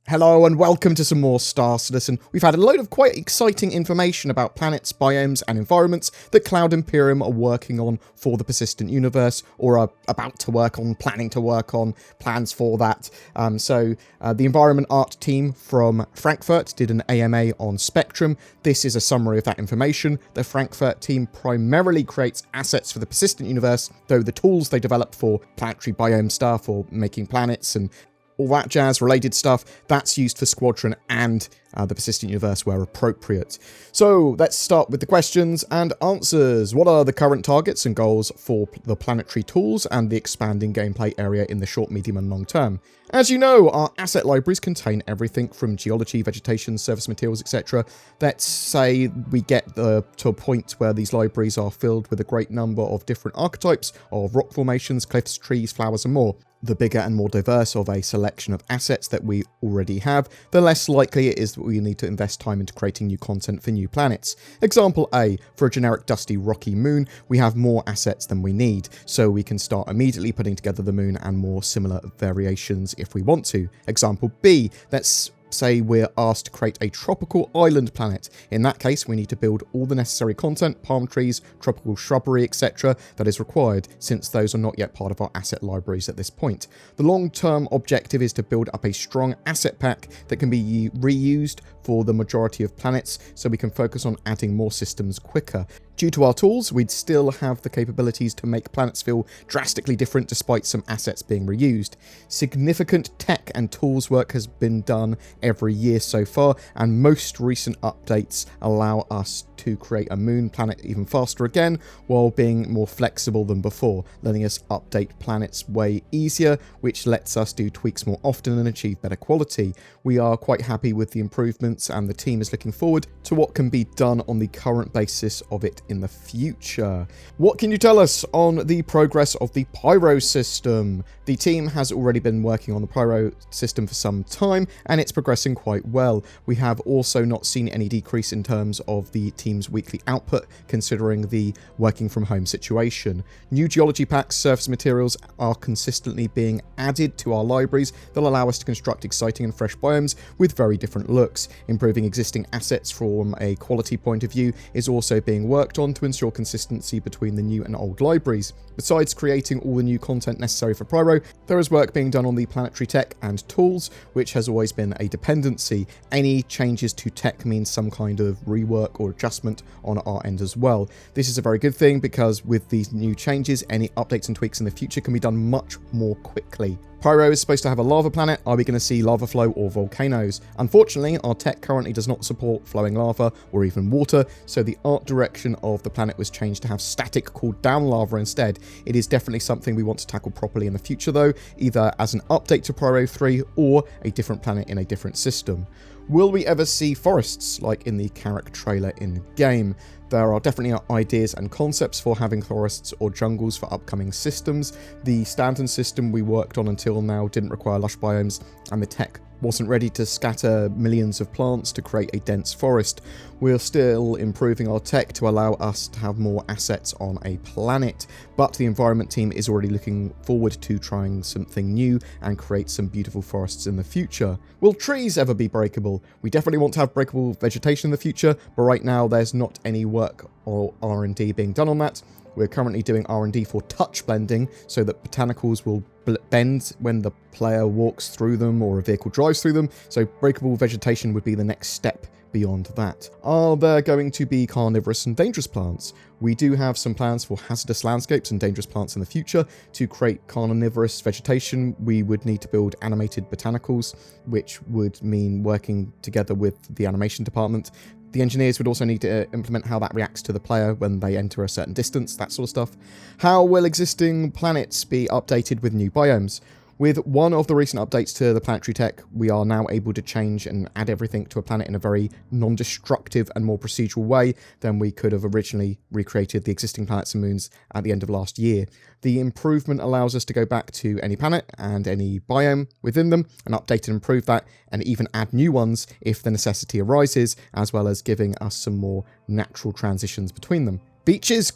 Hello and welcome to some more Star Citizen. We've had a load of quite exciting information about planets, biomes and environments that Cloud Imperium are working on for the persistent universe, or are about to work on, planning to work on, plans for that. The environment art team from Frankfurt did an AMA on Spectrum. This is a summary of that information. The Frankfurt team primarily creates assets for the persistent universe, though the tools they develop for planetary biome stuff or making planets and all that jazz, related stuff, that's used for Squadron and the persistent universe where appropriate. So let's start with the questions and answers. What are the current targets and goals for the planetary tools and the expanding gameplay area in the short, medium and long term? As you know, our asset libraries contain everything from geology, vegetation, surface materials, etc. Let's say we get to a point where these libraries are filled with a great number of different archetypes of rock formations, cliffs, trees, flowers and more. The bigger and more diverse of a selection of assets that we already have, the less likely it is that we need to invest time into creating new content for new planets. Example A, for a generic dusty rocky moon, we have more assets than we need, so we can start immediately putting together the moon and more similar variations if we want to. Example B, let's say we're asked to create a tropical island planet. In that case, we need to build all the necessary content, palm trees, tropical shrubbery, etc. that is required, since those are not yet part of our asset libraries at this point. The long-term objective is to build up a strong asset pack that can be reused for the majority of planets, so we can focus on adding more systems quicker. Due to our tools, we'd still have the capabilities to make planets feel drastically different despite some assets being reused. Significant tech and tools work has been done every year so far, and most recent updates allow us to create a moon planet even faster again, while being more flexible than before, letting us update planets way easier, which lets us do tweaks more often and achieve better quality. We are quite happy with the improvements, and the team is looking forward to what can be done on the current basis of it in the future. What can you tell us on the progress of the Pyro system? The team has already been working on the Pyro system for some time, and it's progressing quite well. We have also not seen any decrease in terms of the team's weekly output, considering the working from home situation. New geology packs, surface materials are consistently being added to our libraries that allow us to construct exciting and fresh biomes with very different looks. Improving existing assets from a quality point of view is also being worked on to ensure consistency between the new and old libraries. Besides creating all the new content necessary for Pyro, there is work being done on the planetary tech and tools, which has always been a dependency. Any changes to tech means some kind of rework or adjustment on our end as well. This is a very good thing, because with these new changes, any updates and tweaks in the future can be done much more quickly. Pyro is supposed to have a lava planet. Are we going to see lava flow or volcanoes? Unfortunately, our tech currently does not support flowing lava or even water, so the art direction of the planet was changed to have static cooled down lava instead. It is definitely something we want to tackle properly in the future though, either as an update to Pyro 3 or a different planet in a different system. Will we ever see forests like in the Carrack trailer in-game? There are definitely ideas and concepts for having forests or jungles for upcoming systems. The Stanton system we worked on until now didn't require lush biomes, and the tech wasn't ready to scatter millions of plants to create a dense forest. We're still improving our tech to allow us to have more assets on a planet, but the environment team is already looking forward to trying something new and create some beautiful forests in the future. Will trees ever be breakable? We definitely want to have breakable vegetation in the future, but right now there's not any work or R&D being done on that. We're currently doing R&D for touch blending, so that botanicals will bend when the player walks through them or a vehicle drives through them, so breakable vegetation would be the next step beyond that. Are there going to be carnivorous and dangerous plants? We do have some plans for hazardous landscapes and dangerous plants in the future. To create carnivorous vegetation, we would need to build animated botanicals, which would mean working together with the animation department. The engineers would also need to implement how that reacts to the player when they enter a certain distance, that sort of stuff. How will existing planets be updated with new biomes? With one of the recent updates to the planetary tech, we are now able to change and add everything to a planet in a very non-destructive and more procedural way than we could have originally recreated the existing planets and moons at the end of last year. The improvement allows us to go back to any planet and any biome within them and update and improve that, and even add new ones if the necessity arises, as well as giving us some more natural transitions between them. Beaches?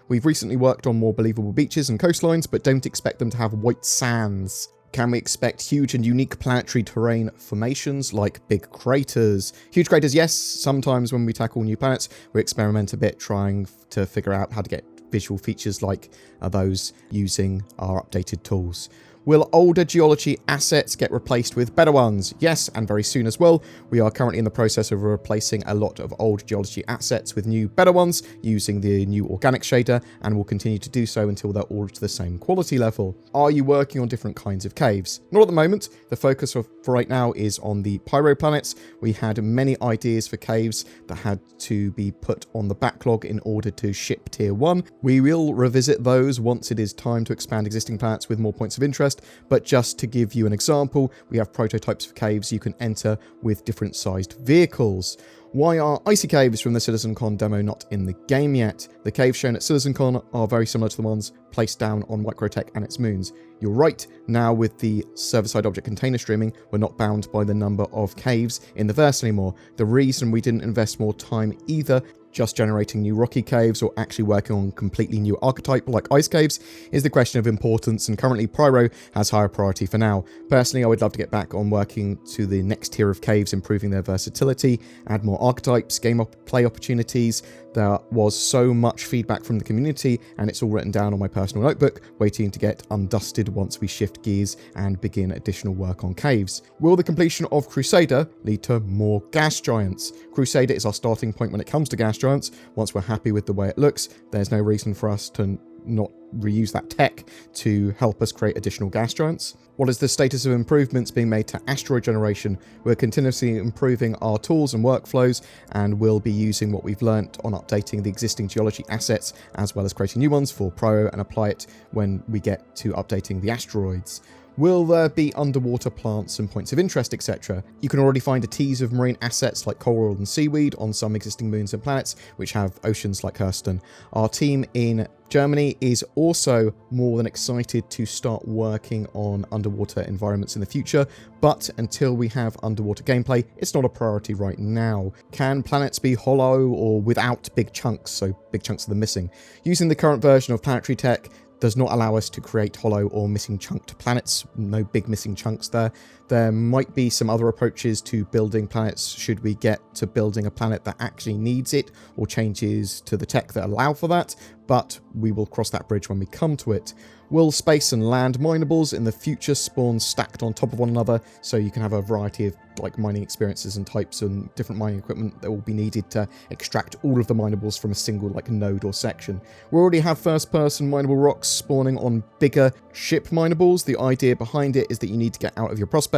We've recently worked on more believable beaches and coastlines, but don't expect them to have white sands. Can we expect huge and unique planetary terrain formations like big craters? Huge craters, yes. Sometimes when we tackle new planets, we experiment a bit trying to figure out how to get visual features like those using our updated tools. Will older geology assets get replaced with better ones? Yes, and very soon as well. We are currently in the process of replacing a lot of old geology assets with new, better ones using the new organic shader, and will continue to do so until they're all to the same quality level. Are you working on different kinds of caves? Not at the moment. The focus for right now is on the Pyro planets. We had many ideas for caves that had to be put on the backlog in order to ship tier 1. We will revisit those once it is time to expand existing planets with more points of interest. But just to give you an example, we have prototypes for caves you can enter with different sized vehicles. Why are icy caves from the CitizenCon demo not in the game yet? The caves shown at CitizenCon are very similar to the ones placed down on Microtech and its moons. You're right, now with the server-side object container streaming, we're not bound by the number of caves in the verse anymore. The reason we didn't invest more time either just generating new rocky caves or actually working on completely new archetype like ice caves is the question of importance, and currently Pyro has higher priority for now. Personally, I would love to get back on working to the next tier of caves, improving their versatility, add more archetypes, play opportunities. There was so much feedback from the community, and it's all written down on my personal notebook, waiting to get undusted once we shift gears and begin additional work on caves. Will the completion of Crusader lead to more gas giants? Crusader is our starting point when it comes to gas giants. Once we're happy with the way it looks, there's no reason for us to not reuse that tech to help us create additional gas giants. What is the status of improvements being made to asteroid generation? We're continuously improving our tools and workflows, and we'll be using what we've learnt on updating the existing geology assets as well as creating new ones for Pyro, and apply it when we get to updating the asteroids. Will there be underwater plants and points of interest, etc.? You can already find a tease of marine assets like coral and seaweed on some existing moons and planets which have oceans like Hurston. Our team in Germany is also more than excited to start working on underwater environments in the future, but until we have underwater gameplay, it's not a priority right now. Can planets be hollow or without big chunks, so big chunks of them missing? Using the current version of planetary tech does not allow us to create hollow or missing chunked planets. No big missing chunks there. There might be some other approaches to building planets should we get to building a planet that actually needs it, or changes to the tech that allow for that, but we will cross that bridge when we come to it. Will space and land minables in the future spawn stacked on top of one another, so you can have a variety of mining experiences and types and different mining equipment that will be needed to extract all of the minables from a single node or section? We already have first-person mineable rocks spawning on bigger ship minables. The idea behind it is that you need to get out of your prospector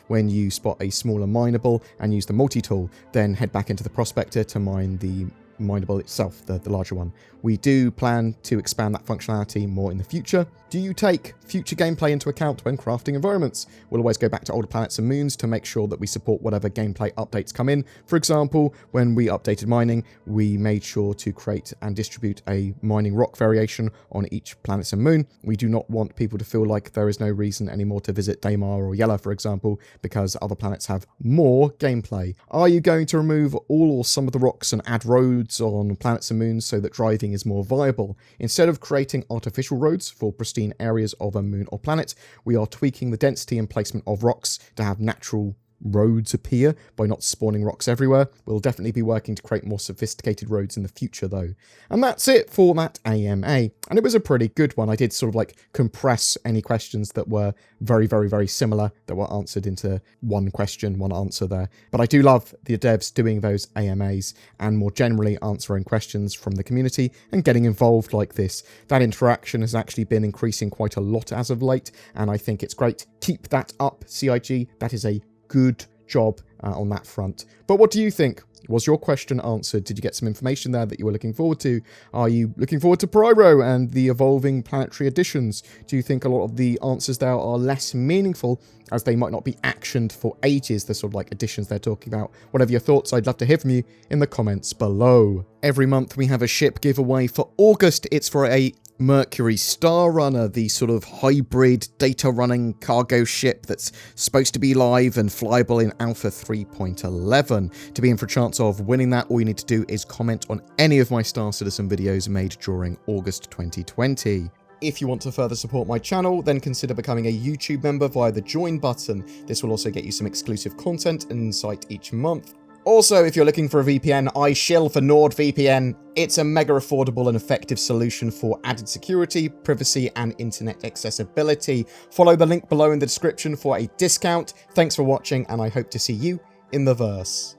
when you spot a smaller mineable and use the multi-tool, then head back into the prospector to mine the mineable itself, the larger one. We do plan to expand that functionality more in the future. Do you take future gameplay into account when crafting environments? We'll always go back to older planets and moons to make sure that we support whatever gameplay updates come in. For example, when we updated mining, we made sure to create and distribute a mining rock variation on each planet and moon. We do not want people to feel like there is no reason anymore to visit Daymar or Yela, for example, because other planets have more gameplay. Are you going to remove all or some of the rocks and add roads on planets and moons so that driving is more viable? Instead of creating artificial roads for pristine areas of a moon or planet, we are tweaking the density and placement of rocks to have natural roads appear by not spawning rocks everywhere. We'll definitely be working to create more sophisticated roads in the future though. And that's it for that AMA. And it was a pretty good one. I did compress any questions that were very, very, very similar that were answered into one question, one answer there. But I do love the devs doing those AMAs and more generally answering questions from the community and getting involved like this. That interaction has actually been increasing quite a lot as of late, and I think it's great. Keep that up, CIG. That is a good job on that front. But what do you think? Was your question answered? Did you get some information there that you were looking forward to? Are you looking forward to Pyro and the evolving planetary additions? Do you think a lot of the answers there are less meaningful as they might not be actioned for ages, the additions they're talking about? Whatever your thoughts, I'd love to hear from you in the comments below. Every month we have a ship giveaway. For August, it's for a Mercury Star Runner, the hybrid data running cargo ship that's supposed to be live and flyable in Alpha 3.11. To be in for a chance of winning that, all you need to do is comment on any of my Star Citizen videos made during August 2020. If you want to further support my channel, then consider becoming a YouTube member via the join button. This will also get you some exclusive content and insight each month. Also, if you're looking for a VPN, I shill for NordVPN. It's a mega affordable and effective solution for added security, privacy, and internet accessibility. Follow the link below in the description for a discount. Thanks for watching, and I hope to see you in the verse.